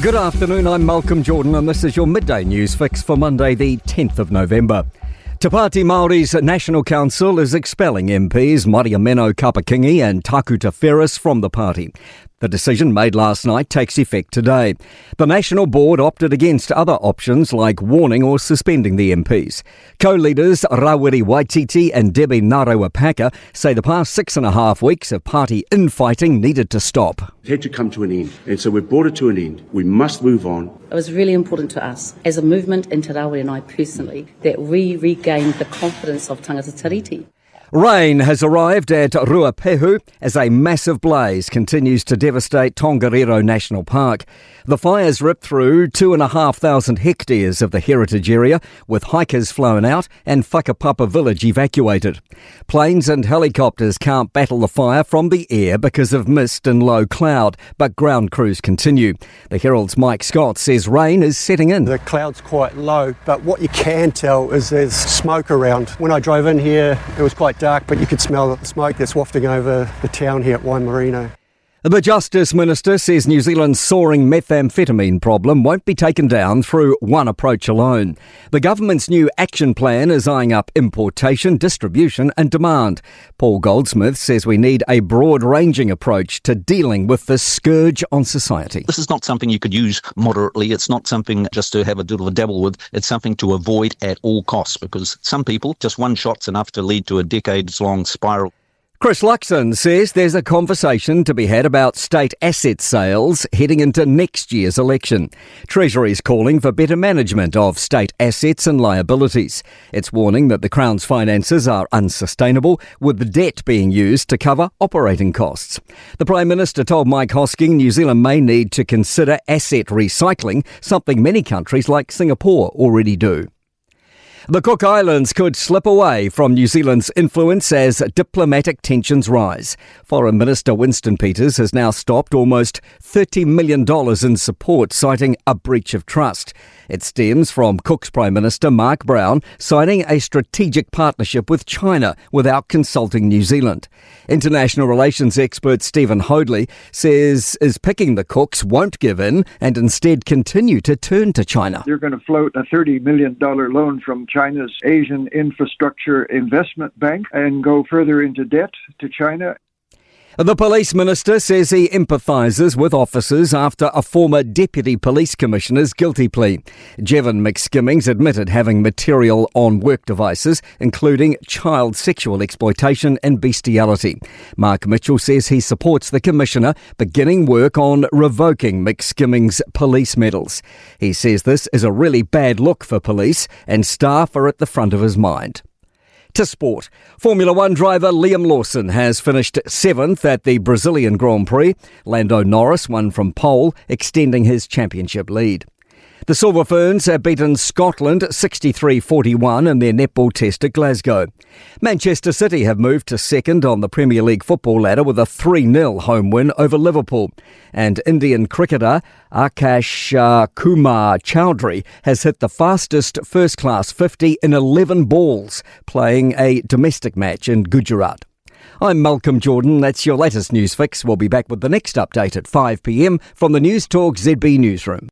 Good afternoon, I'm Malcolm Jordan and this is your Midday News Fix for Monday the 10th of November. Te Pāti Māori's National Council is expelling MPs Mariameno Kapakingi and Takuta Ferris from the party. The decision made last night takes effect today. The National Board opted against other options like warning or suspending the MPs. Co-leaders Rawiri Waititi and Debbie Ngarewa-Packer say the past 6.5 weeks of party infighting needed to stop. It had to come to an end, and so we've brought it to an end. We must move on. It was really important to us, as a movement, and to Rawiri and I personally, that we regained the confidence of tangata tiriti. Rain has arrived at Ruapehu as a massive blaze continues to devastate Tongariro National Park. The fires ripped through 2,500 hectares of the heritage area, with hikers flown out and Whakapapa village evacuated. Planes and helicopters can't battle the fire from the air because of mist and low cloud, but ground crews continue. The Herald's Mike Scott says rain is setting in. The cloud's quite low, but what you can tell is there's smoke around. When I drove in here, it was quite dark, but you could smell the smoke that's wafting over the town here at Waimarino. The Justice Minister says New Zealand's soaring methamphetamine problem won't be taken down through one approach alone. The government's new action plan is eyeing up importation, distribution and demand. Paul Goldsmith says we need a broad-ranging approach to dealing with this scourge on society. This is not something you could use moderately. It's not something just to have a little dabble with. It's something to avoid at all costs, because some people, just one shot's enough to lead to a decades-long spiral. Chris Luxon says there's a conversation to be had about state asset sales heading into next year's election. Treasury's calling for better management of state assets and liabilities. It's warning that the Crown's finances are unsustainable, with the debt being used to cover operating costs. The Prime Minister told Mike Hosking New Zealand may need to consider asset recycling, something many countries like Singapore already do. The Cook Islands could slip away from New Zealand's influence as diplomatic tensions rise. Foreign Minister Winston Peters has now stopped almost $30 million in support, citing a breach of trust. It stems from Cook's Prime Minister Mark Brown signing a strategic partnership with China without consulting New Zealand. International relations expert Stephen Hoadley says is picking the Cooks won't give in and instead continue to turn to China. They're going to float a $30 million loan from China's Asian Infrastructure Investment Bank and go further into debt to China. The Police Minister says he empathises with officers after a former Deputy Police Commissioner's guilty plea. Jevon McSkimmings admitted having material on work devices, including child sexual exploitation and bestiality. Mark Mitchell says he supports the Commissioner beginning work on revoking McSkimmings' police medals. He says this is a really bad look for police and staff are at the front of his mind. To sport, Formula One driver Liam Lawson has finished 7th at the Brazilian Grand Prix. Lando Norris won from pole, extending his championship lead. The Silver Ferns have beaten Scotland 63-41 in their netball test at Glasgow. Manchester City have moved to second on the Premier League football ladder with a 3-0 home win over Liverpool. And Indian cricketer Akash Kumar Chowdhury has hit the fastest first-class 50 in 11 balls, playing a domestic match in Gujarat. I'm Malcolm Jordan. That's your latest news fix. We'll be back with the next update at 5 p.m. from the Newstalk ZB newsroom.